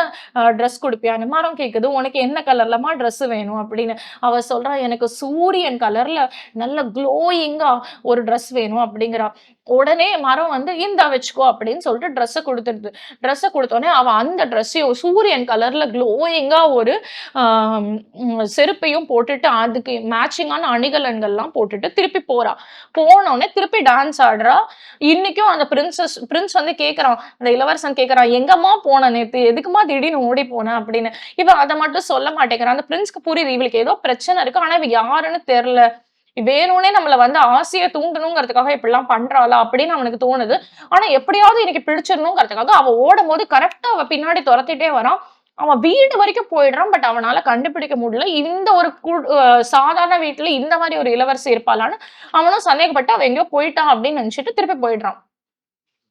ட்ரெஸ் குடுப்பியான்னு?" மரம் கேட்குது, "உனக்கு என்ன கலர்லம்மா ட்ரெஸ் வேணும்?" அப்படின்னு. அவ சொல்றா, "எனக்கு சூரியன் கலர்ல நல்ல க்ளோயிங்கா ஒரு ட்ரெஸ் வேணும்" அப்படிங்கிறா. உடனே மரம் வந்து "இந்தா வச்சுக்கோ" அப்படின்னு சொல்லிட்டு ட்ரெஸ்ஸ குடுத்துடுது. ட்ரெஸ்ஸ குடுத்தோனே அவ அந்த ட்ரெஸ்ஸையும் சூரியன் கலர்ல க்ளோயிங்கா ஒரு ஆ செருப்பையும் போட்டுட்டு, அதுக்கு மேட்சிங்கான அணிகலன்கள்லாம் போட்டுட்டு திருப்பி போறா. போனோனே திருப்பி டான்ஸ் ஆடுறா. இன்னைக்கும் அந்த பிரின்ஸ் வந்து கேட்கறான். அந்த இளவரசன் கேட்கறான், "எங்கம்மா போன நேத்து? எதுக்கும்மா திடீர்னு ஓடி போன?" அப்படின்னு. இவ அத மட்டும் சொல்ல மாட்டேங்கிறா. அந்த பிரின்ஸ்க்கு புரியுது. இவளுக்கு ஏதோ பிரச்சனை இருக்கு. ஆனா இவ யாருன்னு தெரியல. வேணும்னே நம்மள வந்து ஆசைய தூண்டணுங்கிறதுக்காக இப்படிலாம் பண்றாளா? அப்படின்னு அவனுக்கு தோணுது. ஆனா எப்படியாவது இன்னைக்கு பிடிச்சிடணுங்கிறதுக்காக அவ ஓடும்போது கரெக்ட்டா அவ பின்னாடி தொரத்திட்டே வரான். அவன் வீடு வரைக்கும் போயிடுறான். பட் அவனால கண்டுபிடிக்க முடியல. இந்த ஒரு சாதாரண வீட்ல இந்த மாரி ஒரு இளவரசி இருப்பாளான்னு அவனும் சந்தேகப்பட்டு அவ எங்கேயோ போயிட்டா அப்படின்னு நெனச்சுட்டு திருப்பி போயிடுறான்.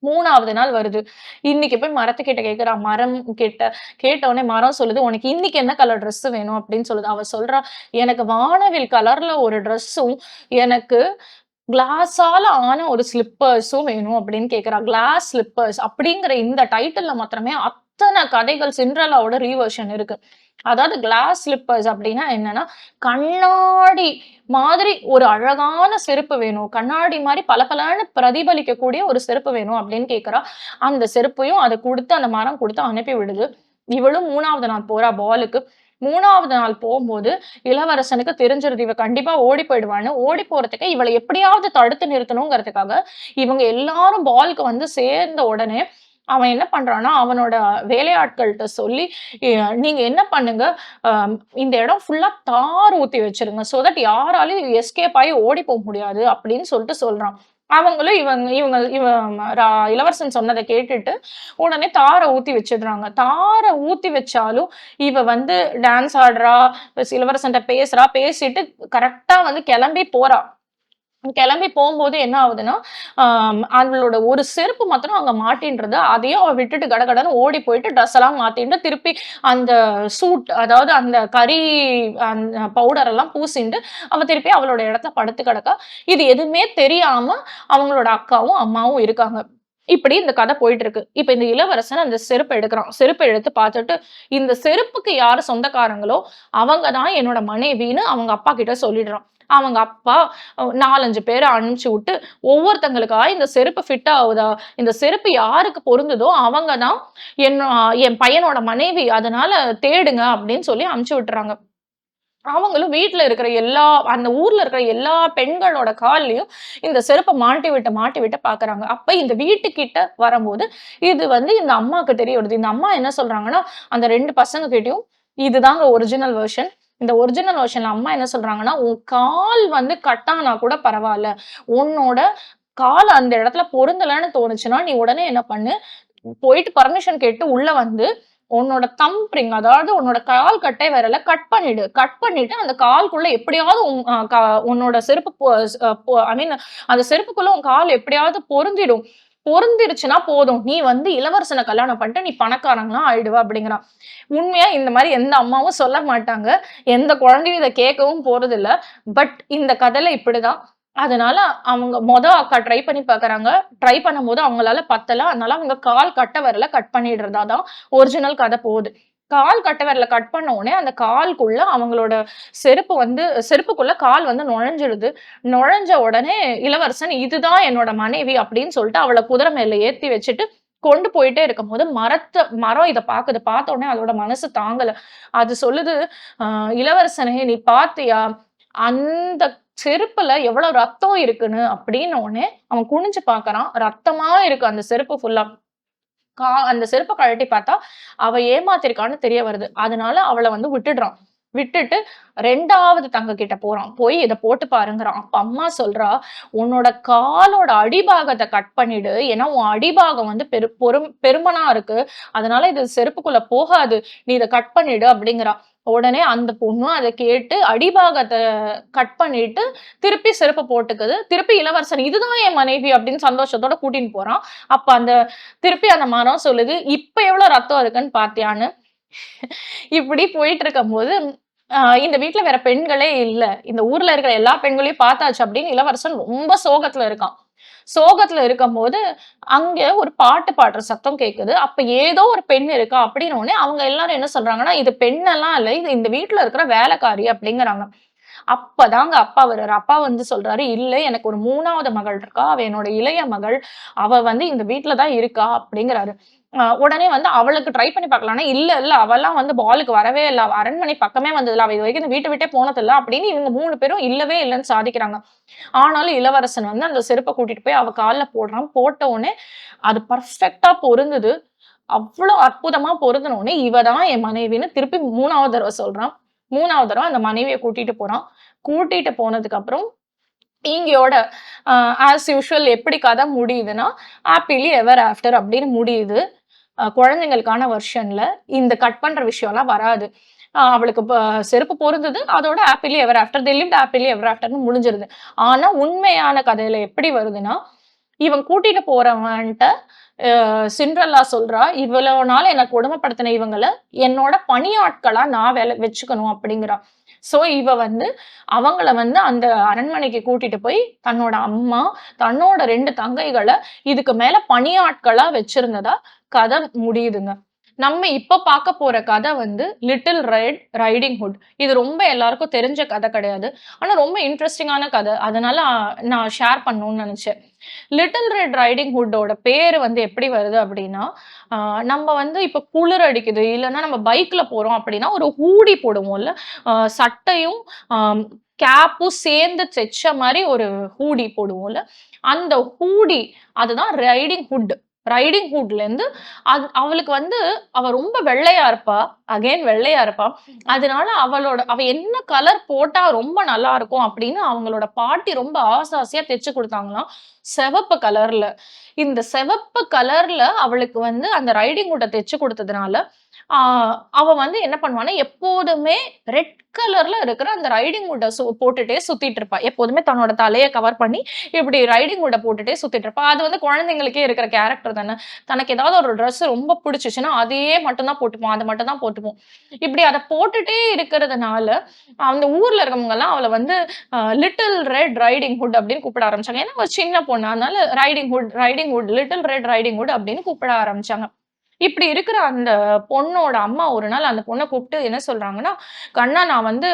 3வது நாள் வருது. இன்னைக்கு போய் மரத்துக்கிட்ட கேட்கிறா. மரம் கிட்ட கேட்டவுனே மரம் சொல்லுது, "உனக்கு இன்னைக்கு என்ன கலர் ட்ரெஸ் வேணும்?" அப்படின்னு சொல்லுது. அவ சொல்றா, "எனக்கு வானவில் கலர்ல ஒரு ட்ரெஸ்ஸும், எனக்கு கிளாஸால ஆன ஒரு ஸ்லிப்பர்ஸும் வேணும்" அப்படின்னு கேட்கிறா. கிளாஸ் ஸ்லிப்பர்ஸ் அப்படிங்கிற இந்த டைட்டில்ல மாத்திரமே அத்தன கதைகள் சிண்ட்ரெல்லாவோட ரீவர்ஷன் இருக்கு. அதாவது கிளாஸ் ஸ்லிப்பர்ஸ் அப்படின்னா என்னன்னா, கண்ணாடி மாதிரி ஒரு அழகான செருப்பு வேணும். கண்ணாடி மாரி பளபளன்னு பிரதிபலிக்கக்கூடிய ஒரு செருப்பு வேணும் அப்படின்னு கேட்கிறா. அந்த செருப்பையும் அத குடுத்து அந்த மரம் குடுத்து அனுப்பி விடுது. இவளும் 3வது நாள் போறா பாலுக்கு. 3வது நாள் போம்போது இளவரசனுக்கு தெரிஞ்சிருது. இவ கண்டிப்பா ஓடி போயிடுவான்னு. ஓடி போறதுக்கு இவள எப்படியாவது தடுத்து நிறுத்தணுங்கிறதுக்காக, இவங்க எல்லாரும் பால்க்கு வந்து சேர்ந்த உடனே, அவன் என்ன பண்றான்னா, அவனோட வேலையாட்கள்ட்ட சொல்லி, "எ நீங்க என்ன பண்ணுங்க, அ இந்த இடம் ஃபுல்லா தார் ஊத்தி வச்சுருங்க. சோ தட் யாராலயும் எஸ்கேப் ஆயி ஓடி போ முடியாது" அப்படின்னு சொல்லிட்டு சொல்றான். அவங்களும் இவங்க இவங்க இவ இளவரசன் சொன்னத கேட்டுட்டு, உடனே தார ஊத்தி வச்சுடுறாங்க. தார ஊத்தி வச்சாலும், இவ வந்து டான்ஸ் ஆடுறா, இளவரசன்ட்ட பேசுறா, பேசிட்டு கரெக்ட்டா வந்து கெளம்பி போறா. கிளம்பி போம்போது என்ன ஆகுதுன்னா, அவளோட ஒரு செருப்பு மாத்திரம் அங்க மாட்டின்றுது. அதையும் அவ விட்டுட்டு கடகடன்னு ஓடி போயிட்டு ட்ரெஸ் எல்லாம் மாத்திட்டு, திருப்பி அந்த சூட் அதாவது அந்த கரி அந்த பவுடர் எல்லாம் பூசிண்டு, அவ திருப்பி அவளோட இடத்துல படுத்து கிடக்கா. இது எதுவுமே தெரியாம அவங்களோட அக்காவும், அம்மாவும் இருக்காங்க. இப்படி இந்த கதை போயிட்டு இருக்கு. இப்ப இந்த இளவரசன் அந்த செருப்ப எடுக்குறான். செருப்ப எடுத்து பார்த்துட்டு, இந்த செருப்புக்கு யாரு சொந்தக்காரங்களோ, அவங்க தான் என்னோட மனைவின்னு அவங்க அப்பா கிட்ட சொல்லிடுறான். அவங்க அப்பா 4, 5 பேர அனுப்பிச்சு விட்டு, ஒவ்வொருத்தங்களுக்கா இந்த செருப்பு ஃபிட் ஆவுதா? இந்த செருப்பு யாருக்கு பொருந்துதோ அவங்க தான் என் என் பையனோட மனைவி. அதனால தேடுங்க அப்படின்னு சொல்லி அனுப்பிச்சு விட்டுறாங்க. அவங்களும் வீட்ல இருக்கிற அந்த ஊர்ல இருக்கிற எல்லா பெண்களோட கால்லயும் இந்த செருப்ப மாட்டி விட்டு பார்க்குறாங்க. அப்ப இந்த வீட்டுக்கிட்ட வரம்போது, இது வந்து இந்த அம்மாக்கு தெரிய வருது. இந்த அம்மா என்ன சொல்றாங்கன்னா, அந்த 2 பசங்க கிட்டயும் இதுதாங்க ஒரிஜினல் வெர்ஷன். இந்த ஒரிஜினல் வெர்ஷன்ல அம்மா என்ன சொல்றாங்கன்னா, "உன் கால் வந்து கட் ஆனா கூட பரவால்ல. உன்னோட கால் அந்த இடத்துல பொருந்தலன்னு தோணுச்சுன்னா, நீ உடனே என்ன பண்ணு, போயிட்டு பர்மிஷன் கேட்டு உள்ள வந்து உன்னோட தம்ப் ரிங் அதாவது உன்னோட கால் கட்டை விரல கட் பண்ணிடு. கட் பண்ணிட்டு அந்த கால்குள்ள எப்படியாவது உன் அ க உன்னோட செருப்பு பொ ஸ் பொ ஐ மீன் அந்த செருப்புக்குள்ள உன் கால் எப்படியாவது பொருந்திடும். பொருந்திருச்சுன்னா போதும். நீ வந்து இளவரசன கல்யாணம் பண்ணிட்டு நீ பணக்காரங்களா ஆயிடுவ" அப்படிங்கிறான். உண்மையா இந்த மாரி எந்த அம்மாவும் சொல்ல மாட்டாங்க. எந்த குழந்தையும் இத கேட்கவும் போறதில்ல. பட் இந்த கதையில இப்படிதான். அதனால அவங்க அக்கா ட்ரை பண்ணி பார்க்குறாங்க. ட்ரை பண்ணும்போது அவங்களால பத்தல. அதனால அவங்க கால் கட்ட விரல கட் பண்ணிடுறதா தான் ஒரிஜினல் கதை போகுது. கால் கட்டை விரல கட் பண்ண உடனே அந்த காலுக்குள்ள அவங்களோட செருப்புக்குள்ள கால் வந்து நுழைஞ்சிடுது. நுழைஞ்ச உடனே இளவரசன் இதுதான் என்னோட மனைவி அப்படின்னு சொல்லிட்டு அவள குதிரை மேல ஏத்தி வச்சுட்டு கொண்டு போயிட்டே இருக்கும்போது மரம் இத பாக்குது. பார்த்த உடனே அதோட மனசு தாங்கல. அது சொல்லுது, இளவரசனே நீ பாத்தியா? அந்த செருப்புல எவ்வளவு ரத்தம் இருக்குன்னு அப்படின்ன உடனே அவன் குனிஞ்சு பாக்குறான். ரத்தமா இருக்கு அந்த செருப்பு ஃபுல்லா. அந்த செருப்ப கழட்டி பார்த்தா, அவ ஏமாத்திருக்கான்னு தெரிய வருது. அதனால அவள வந்து விட்டுடுறான். விட்டுட்டு 2வது தங்க கிட்ட போறான். போய் இத போட்டு பாருங்கிறான். அப்ப அம்மா சொல்றா, "உன்னோட காலோட அடிபாகத்த கட் பண்ணிடு. ஏன்னா, உன் அடிபாகம் வந்து பெருமனா இருக்கு. அதனால இது செருப்புக்குள்ள போகாது. நீ இத கட் பண்ணிடு" அப்படிங்கிறா. உடனே அந்த பொண்ணும் அத கேட்டு அடிபாகத்த கட் பண்ணிட்டு, திருப்பி செருப்ப போட்டுக்குது. திருப்பி இளவரசன், "இதுதான் என் மனைவி" அப்படின்னு சந்தோஷத்தோட கூட்டின்னு போறான். அப்ப திருப்பி அந்த மரம் சொல்லுது, "இப்ப எவ்வளவு ரத்தம் இருக்குன்னு பாத்தியான்னு?" இப்படி போயிட்டு இருக்கும்போது, இந்த வீட்ல வேற பெண்களே இல்ல. இந்த ஊர்ல இருக்கிற எல்லா பெண்களையும் பார்த்தாச்சு அப்படின்னு இளவரசன் ரொம்ப சோகத்துல இருக்கான். சோகத்துல இருக்கும்போது, அங்க ஒரு பாட்டு பாடுற சத்தம் கேட்குது. அப்ப ஏதோ ஒரு பெண் இருக்கா அப்படின்னோனே, அவங்க எல்லாரும் என்ன சொல்றாங்கன்னா, "இது பெண்ணெல்லாம் இல்ல. இது இந்த வீட்ல இருக்கிற வேலைக்காரி" அப்படிங்கிறாங்க. அப்பதாங்க அப்பா வர்றாரு. அப்பா வந்து சொல்றாரு, "இல்ல எனக்கு ஒரு 3வது மகள் இருக்கா. அவ என்னோட இளைய மகள். அவ வந்து இந்த வீட்ல தான் இருக்கா" அப்படிங்கிறாரு. உடனே வந்து அவளுக்கு ட்ரை பண்ணி பார்க்கலாம்னா, "இல்ல, இல்ல அவலாம் வந்து பாலுக்கு வரவே இல்ல. அவ அரண்மனை பக்கமே வந்ததில்ல. அவ இதுவரைக்கும் இந்த வீட்ட விட்டே போனதில்ல" அப்படின்னு இவங்க 3 பேரும் இல்லவே இல்லன்னு சாதிக்கிறாங்க. ஆனாலும் இளவரசன் வந்து அந்த செருப்ப கூட்டிட்டு போய் அவ கால்ல போடுறான். போட்ட உடனே அது பெர்ஃபெக்ட்டா பொருந்துது. அவ்ளோ அற்புதமா பொருந்துன உடனே, "இவ தான் என் மனைவின்னு" திருப்பி 3வது தடவ சொல்றான். 3வது தடவ அந்த மனைவிய கூட்டிட்டு போறான். கூட்டிட்டு போனதுக்கு அப்புறம் இங்கயோட ஆஸ் யூசுவல் எப்படி கதை முடியுதுன்னா, ஹேப்பிலி எவர் ஆஃப்டர் அப்படின்னு முடியுது. குழந்தைங்களுக்கான வெர்ஷன்ல. இந்த கட் பண்ற விஷயம்லாம் வராது. அவளுக்கு செருப்பு பொருந்தது. அதோட ஹேப்பிலி எவர் ஆஃப்டர். தே லிவ்ட் ஹேப்பிலி எவர் ஆஃப்டர்ன்னு முடிஞ்சிருது. ஆனா உண்மையான கதையில எப்படி வருதுன்னா, இவன் கூட்டிட்டு போறவன்ட்ட சிண்ட்ரெல்லா சொல்றா, "இவ்வளோ நாள் என்ன கொடுமைப்படுத்தின இவங்கள என்னோட பணியாட்களா நான் வச்சுக்கணும்" அப்படிங்கிறா. சோ இவ வந்து அவங்கள வந்து அந்த அரண்மனைக்கு கூட்டிட்டு போய் தன்னோட அம்மா, தன்னோட 2 தங்கைகள இதுக்கு மேல பணியாட்களா வச்சிருந்ததா கதை முடியுதுங்க. நம்ம இப்ப பார்க்க போற கதை வந்து லிட்டில் ரெட் ரைடிங் ஹுட். இது ரொம்ப எல்லாருக்கும் தெரிஞ்ச கதை கிடையாது. ஆனா ரொம்ப இன்ட்ரஸ்டிங்கான கதை. அதனால நான் ஷேர் பண்ணணும்னு நெனச்சேன். லிட்டில் ரெட் ரைடிங் ஹுட்டோட பேரு வந்து எப்படி வருது அப்படின்னா, அ நம்ம வந்து இப்ப குளிர் அடிக்குது, இல்லன்னா நம்ம பைக்ல போறோம் அப்படின்னா, ஒரு ஹூடி போடுவோம்ல. சட்டையும், அ கேப்பும் சேர்ந்து தெச்ச மாரி ஒரு ஹூடி போடுவோம்ல. அந்த ஹூடி அதுதான் ரைடிங் ஹுட். ரைடிங் ஹுட்லேருந்து அவளுக்கு வந்து அவ ரொம்ப வெள்ளையா இருப்பா. அகைன் வெள்ளையா இருப்பா. அதனால அவ என்ன கலர் போட்டா ரொம்ப நல்லா இருக்கும் அப்படின்னு அவங்களோட பாட்டி ரொம்ப ஆசையா தெச்சு குடுத்தாங்களாம். சிவப்பு கலர்ல. இந்த சிவப்பு கலர்ல அவளுக்கு வந்து அந்த ரைடிங் ஹூட்ட தெச்சு குடுத்ததுனால, ஆ அவ வந்து என்ன பண்ணுவான்னா, எப்போதுமே ரெட் கலர்ல இருக்கிற அந்த ரைடிங் ஹூட்ட போட்டுட்டே சுத்திட்டு இருப்பா. எப்போதுமே தன்னோட தலைய கவர் பண்ணி, இப்படி ரைடிங் ஹூட்ட போட்டுட்டே சுத்திட்டு இருப்பா. அது வந்து குழந்தைங்களுக்கே இருக்கிற கேரக்டர் தானே. தனக்கு ஏதாவது ஒரு ட்ரெஸ் ரொம்ப பிடிச்சுச்சுன்னா, அதையே மட்டும் தான் போட்டுப்போம். அத மட்டும் தான் போட்டுப்போம். இப்படி அத போட்டுட்டே இருக்கிறதுனால, அந்த ஊர்ல இருக்கவங்கலாம் அவள வந்து லிட்டில் ரெட் ரைடிங் ஹுட் அப்படின்னு கூப்பிட ஆரம்பிச்சாங்க. ஏன்னா, அவ சின்ன பொண்ணு. அதனால riding hood, little red riding hood அப்படின்னு கூப்பிட ஆரம்பிச்சாங்க. இப்படி இருக்கிற அந்த பொண்ணோட அம்மா ஒரு நாள் அந்த பொண்ண கூப்பிட்டு என்ன சொல்றாங்கன்னா, "கண்ணா நான் வந்து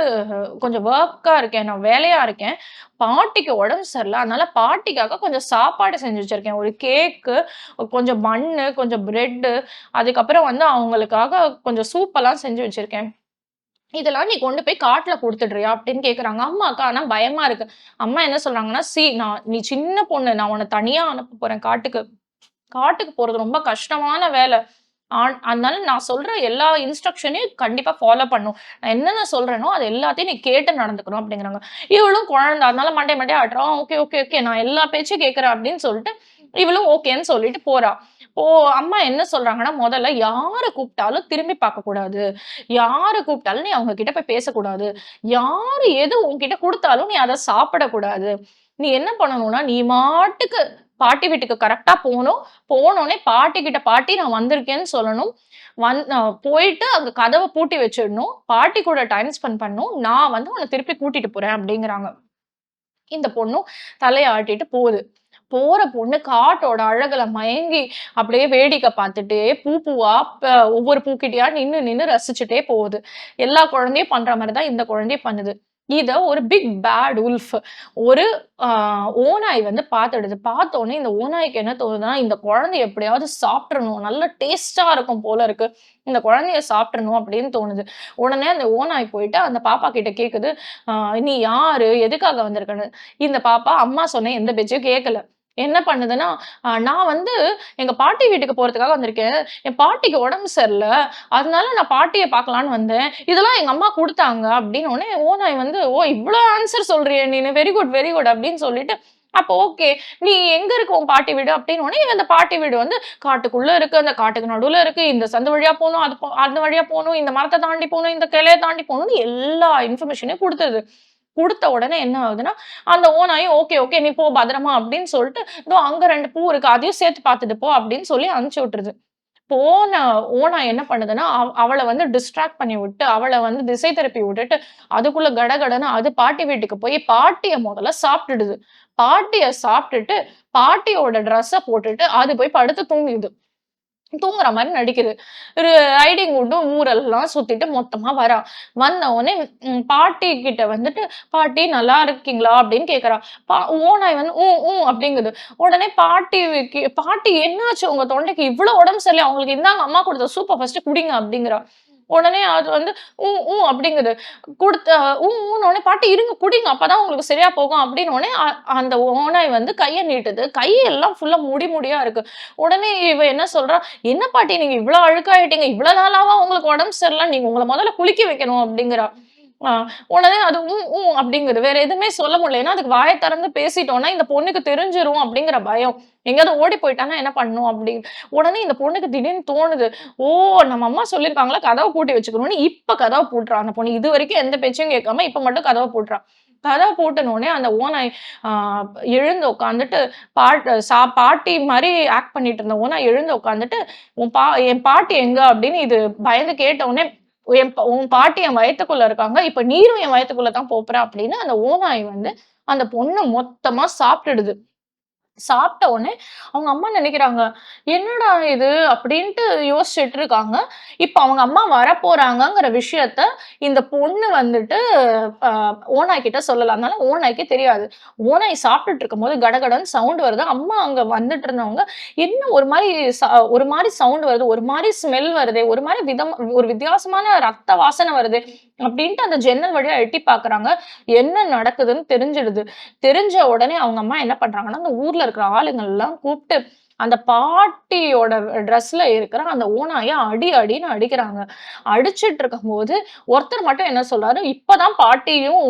கொஞ்சம் வொர்க்கா இருக்கேன். நான் வேலையா இருக்கேன். பாட்டிக்கு உடம்பு சரியில்ல. அதனால பாட்டிக்காக கொஞ்சம் சாப்பாடு செஞ்சு வச்சிருக்கேன். ஒரு கேக்கு, கொஞ்சம் பன்னு, கொஞ்சம் பிரெட்டு, அதுக்கப்புறம் வந்து அவங்களுக்காக கொஞ்சம் சூப்பெல்லாம் செஞ்சு வச்சிருக்கேன். இதெல்லாம் நீ கொண்டு போய் காட்டுல குடுத்துடுறியா?" அப்படின்னு கேட்கறாங்க. அம்மாக்கு ஆனா பயமா இருக்கு. அம்மா என்ன சொல்றாங்கன்னா, நீ சின்ன பொண்ணு. நான் உன்ன தனியா அனுப்ப போறேன் காட்டுக்கு. காட்டுக்கு போறது ரொம்ப கஷ்டமான வேலை. அதனால நான் சொல்ற எல்லா இன்ஸ்ட்ரக்ஷனையும் கண்டிப்பா ஃபாலோ பண்ணணும். நான் என்னென்ன சொல்றேனோ, அது எல்லாத்தையும் நீ கேட்டு நடந்துக்கணும் அப்படிங்கிறாங்க. இவளும் குழந்தை. அதனால மண்டைய மண்டைய ஆட்டுறா. Okay, okay, okay. நான் எல்லா பேச்சையும் கேட்கிறேன் அப்படின்னு சொல்லிட்டு, இவளும் ஓகேன்னு சொல்லிட்டு போறா. இப்போ அம்மா என்ன சொல்றாங்கன்னா, முதல்ல யார கூப்பிட்டாலும் திரும்பி பார்க்கக்கூடாது. யார கூப்பிட்டாலும் நீ அவங்க கிட்ட போய் பேசக்கூடாது. யாரு எது உன்கிட்ட குடுத்தாலும் நீ அத சாப்பிடக்கூடாது. நீ என்ன பண்ணணும்னா, நீ பாட்டுக்கு பாட்டி வீட்டுக்கு கரெக்ட்டா போணும். போனோனே பாட்டி கிட்ட, "பாட்டி நான் வந்திருக்கேன்னு" சொல்லணும். போயிட்டு அங்க கதவ பூட்டி வச்சிடணும். பாட்டி கூட டைம் ஸ்பெண்ட் பண்ணணும். நான் வந்து உன்ன திருப்பி கூட்டிட்டு போறேன் அப்படிங்கிறாங்க. இந்த பொண்ணும் தலைய ஆட்டிட்டு போகுது. போற பொண்ணு காட்டோட அழகுல மயங்கி அப்படியே வேடிக்கை பார்த்துட்டே பூவா ஒவ்வொரு பூக்கிட்டயா நின்னு நின்னு ரசிச்சுட்டே போகுது. எல்லா குழந்தையும் பண்ற மாரி தான் இந்த குழந்தையும் பண்ணுது. இத ஒரு பிக் பேட் உல்ஃப் ஒரு ஓநாய் வந்து பார்த்துடுது. பார்த்தோனே இந்த ஓநாய்க்கு என்ன தோணுதுன்னா, இந்த குழந்தைய எப்படியாவது சாப்ட்றணும். நல்ல டேஸ்ட்டா இருக்கும் போல இருக்கு. இந்த குழந்தைய சாப்ட்றணும் அப்படின்னு தோணுது. உடனே அந்த ஓநாய் போயிட்டு அந்த பாப்பா கிட்ட கேக்குது, "அ நீ யாரு? எதுக்காக வந்திருக்கன்னு?" இந்த பாப்பா அம்மா சொன்ன எந்த பேச்சையும் கேட்கல. என்ன பண்ணுதுன்னா, நான் வந்து எங்க பாட்டி வீட்டுக்கு போறதுக்காக வந்திருக்கேன். என் பாட்டிக்கு உடம்பு சரியில்ல. அதனால நான் பாட்டிய பார்க்கலான்னு வந்தேன். இதெல்லாம் எங்க அம்மா குடுத்தாங்க அப்டின்னோனே, ஓநாய் வந்து, "ஓ! இவ்ளோ ஆன்சர் சொல்றியா நீனு? வெரி குட், வெரி குட்" அப்டின்னு சொல்லிட்டு, அப்போ ஓகே. "நீ எங்க இருக்கு உன் பாட்டி வீடு?" அப்டின்னோனே, அந்த பாட்டி வீடு வந்து காட்டுக்குள்ள இருக்கு. அந்த காட்டுக்கு நடுவுல இருக்கு. இந்த சந்து வழியா போணும், அந்த வழியா போணும், இந்த மரத்த தாண்டி போணும், இந்த கிளைய தாண்டி போணும்னு எல்லா இன்ஃபர்மேஷனையும் குடுத்தது. குடுத்த உடனே என்ன ஆகுதுன்னா, அந்த ஓநாயும் ஓகே, ஓகே நீ போ பத்திரமா அப்படின்னு சொல்லிட்டு, இதோ அங்க 2 பூ இருக்கு. அதையும் சேர்த்து பார்த்துட்டு போ அப்படின்னு சொல்லி அனுப்பிச்சு விட்டுருது. போன ஓநாய் என்ன பண்ணுதுன்னா, அவள வந்து டிஸ்ட்ராக்ட் பண்ணி விட்டு, அவள வந்து திசை திருப்பி விட்டுட்டு, அதுக்குள்ள கடகடன்னு அது பாட்டி வீட்டுக்கு போய் பாட்டிய முதல்ல சாப்பிட்டுடுது. பாட்டிய சாப்பிட்டுட்டு, பாட்டியோட ட்ரெஸ்ஸ போட்டுட்டு, அது போய் படுத்து தூங்கிடுது. தூங்குற மாரி நடிக்குது. ஒரு ரைடிங் வுட்டு ஊரெல்லாம் சுத்திட்டு மொத்தமா வரா. வந்த உடனே பாட்டி கிட்ட வந்துட்டு, "பாட்டி நல்லா இருக்கீங்களா?" அப்படின்னு கேட்கிறா. ஓநாய் வந்து அப்படிங்குது. உடனே பாட்டி என்னாச்சு உங்க தொண்டைக்கு? இவ்ளோ உடம்பு சரியில்லையா உங்களுக்கு? இந்தாங்க அம்மா குடுத்த சூப்ப ஃபர்ஸ்ட்டு குடிங்க அப்படிங்கிறா. உடனே அது வந்து அப்படிங்குது. குடுத்த ஊன்னோனே பாட்டி இருங்க குடிங்க. அப்பதான் உங்களுக்கு சரியா போகும் அப்படின்னோனே, அந்த ஓநாய் வந்து கைய நீட்டுது. கையெல்லாம் ஃபுல்லா முடி முடியா இருக்கு. உடனே இவ என்ன சொல்றா, "என்ன பாட்டி நீங்க இவ்ளோ அழுக்காயிட்டீங்க. இவ்ளோ நாளாவா உங்களுக்கு உடம்பு சரியில்ல? நீங்க உங்கள முதல்ல குளிக்க வைக்கணும்" அப்படிங்கிறா. ஆ உடனே அது அப்படிங்குது. வேற எதுவுமே சொல்ல முடியல. ஏன்னா அதுக்கு வாய திறந்து பேசிட்டோம்னா, இந்த பொண்ணுக்கு தெரிஞ்சிரும் அப்படிங்கிற பயம். எங்கேயாவது ஓடி போயிட்டான்னா என்ன பண்ணும் அப்படின்னு. உடனே இந்த பொண்ணுக்கு திடீர்னு தோணுது. ஓ! நம்ம அம்மா சொல்லியிருக்காங்களா கதவ பூட்டி வச்சுக்கணும்னு. இப்ப கதவ பூட்டுறா அந்த பொண்ணு. இதுவரைக்கும் எந்த பேச்சையும் கேட்காம இப்ப மட்டும் கதவ பூட்டுறா. கதவ பூட்டுனோனே அந்த ஓநாய் ஆ எழுந்து உட்காந்துட்டு பாட்டி மாரி ஆக்ட் பண்ணிட்டு இருந்த ஓநாய் எழுந்து உட்காந்துட்டு, என் பாட்டி எங்க?" அப்படின்னு இது பயந்து கேட்ட உடனே, உன் பாட்டி என் வயத்துக்குள்ள இருக்காங்க. இப்ப நீரும் என் வயத்துக்குள்ள தான் போப்போற" அப்படின்னு அந்த ஓநாய் வந்து அந்த பொண்ண மொத்தமா சாப்பிட்டுடுது. சாப்பிட்ட உடனே அவங்க அம்மா நினைக்கிறாங்க, "என்னடா இது?" அப்படின்ட்டு யோசிச்சுட்டு இருக்காங்க. இப்ப அவங்க அம்மா வரப்போறாங்கங்கிற விஷயத்த இந்த பொண்ணு வந்துட்டு அ ஓநாய் கிட்ட சொல்லல. அதனால ஓநாய்க்கு தெரியாது. ஓநாய் சாப்பிட்டுட்டு இருக்கும்போது கடகடன்னு சவுண்ட் வருது. அம்மா அங்க வந்துட்டு இருந்தவங்க, "என்ன ஒரு மாரி சவுண்ட் வருது, ஒரு மாரி ஸ்மெல் வருதே, ஒரு வித்தியாசமான ரத்த வாசனை வருதே" அப்படின்ட்டு அந்த ஜன்னல் வழியா எட்டி பார்க்குறாங்க. என்ன நடக்குதுன்னு தெரிஞ்சிடுது. தெரிஞ்ச உடனே அவங்க அம்மா என்ன பண்றாங்கன்னா, அந்த ஊர்ல இருக்கிற ஆளுங்கள்லாம் கூப்ட்டு, அந்த பாட்டியோட ட்ரெஸ்ல இருக்கிற அந்த ஓநாய அடின்னு அடிக்கிறாங்க. அடிச்சிட்டு இருக்கும்போது, ஒருத்தர் மட்டும் என்ன சொல்றாரு, "இப்பதான் பாட்டியும்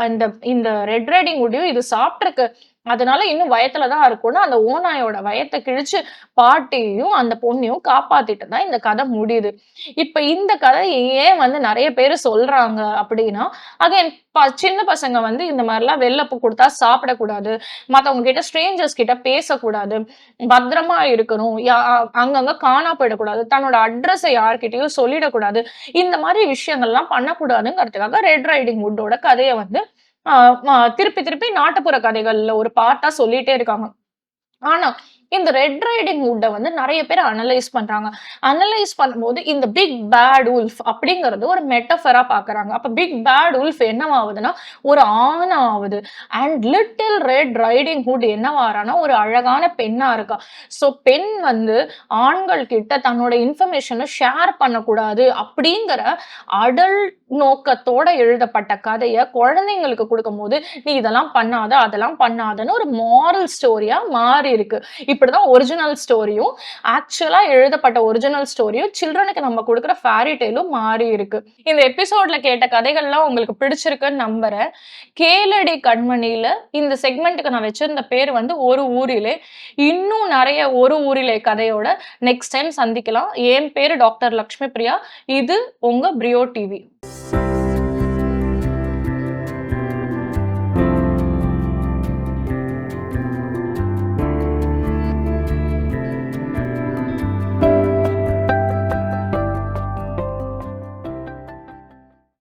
இந்த இந்த ரெட் ரைடிங் ஹுட்டையும் இது சாப்ட்டுருக்கு. அதனால இன்னும் வயத்துல தான் இருக்கும்னு" அந்த ஓநாயோட வயத்த கிழிச்சு பாட்டியையும், அந்த பொண்ணையும் காப்பாத்திட்டு தான் இந்த கதை முடியுது. இப்ப இந்த கதை ஏன் வந்து நெறைய பேரு சொல்றாங்க அப்டின்னா, அகைன் சின்ன பசங்க வந்து இந்த மாரிலாம் வெளில குடுத்தா சாப்பிடக்கூடாது. மத்தவங்க கிட்ட ஸ்ட்ரேஞ்சர்ஸ் கிட்ட பேசக்கூடாது. பத்திரமா இருக்கணும். அங்கங்க காணா போயிடக்கூடாது. தன்னோட அட்ரஸ யார்கிட்டயும் சொல்லிடக்கூடாது. இந்த மாரி விஷயங்கள்லாம் பண்ணக்கூடாதுங்கிறதுக்காக ரெட் ரைடிங் ஹுட்டோட கதைய வந்து அ ம திருப்பி திருப்பி நாட்டுப்புற கதைகள்ல ஒரு பார்ட்டா சொல்லிட்டே இருக்காங்க. ஆனா, இந்த ரெட் ரைடிங் ஹுட்ட வந்து நெறைய பேர் அனலைஸ் பண்றாங்க. அனலைஸ் பண்ணும்போது இந்த பிக் பேட் வுல்ஃப் அப்படிங்கிறது ஒரு மெட்டஃபரா பார்க்குறாங்க. அப்ப பிக் பேட் வுல்ஃப் என்னவாகுதுன்னா, ஒரு ஆணா ஆவுது. And little red riding hood என்னவாறான்னா, ஒரு அழகான பெண்ணா இருக்கா. ஸோ பெண் வந்து ஆண்கள் கிட்ட தன்னோட இன்ஃபர்மேஷன ஷேர் பண்ணக்கூடாது அப்படிங்கிற அடல்ட் நோக்கத்தோட எழுதப்பட்ட கதைய குழந்தைங்களுக்கு குடுக்கும்போது, "நீ இதெல்லாம் பண்ணாத, அதெல்லாம் பண்ணாதன்னு" ஒரு மாரல் ஸ்டோரியா மாறியிருக்கு. இப்படிதான் ஒரிஜினல் ஸ்டோரியும், ஆக்சுவலா எழுதப்பட்ட ஒரிஜினல் ஸ்டோரியும், சில்ட்ரனுக்கு நம்ம குடுக்குற ஃபேரி டேலும் மாறி இருக்கு. இந்த எபிசோட்ல கேட்ட கதைகள்லாம் உங்களுக்கு பிடிச்சிருக்குன்னு நம்புறேன். "கேளடி கண்மணியில" இந்த செக்மெண்ட்க்கு நான் வச்சிருந்த பேரு வந்து "ஒரு ஊரிலே". இன்னும் நெறைய "ஒரு ஊரிலே" கதையோட நெக்ஸ்ட் டைம் சந்திக்கலாம். என் பேரு டாக்டர் லக்ஷ்மி பிரியா. இது உங்க பிரியோ டிவி.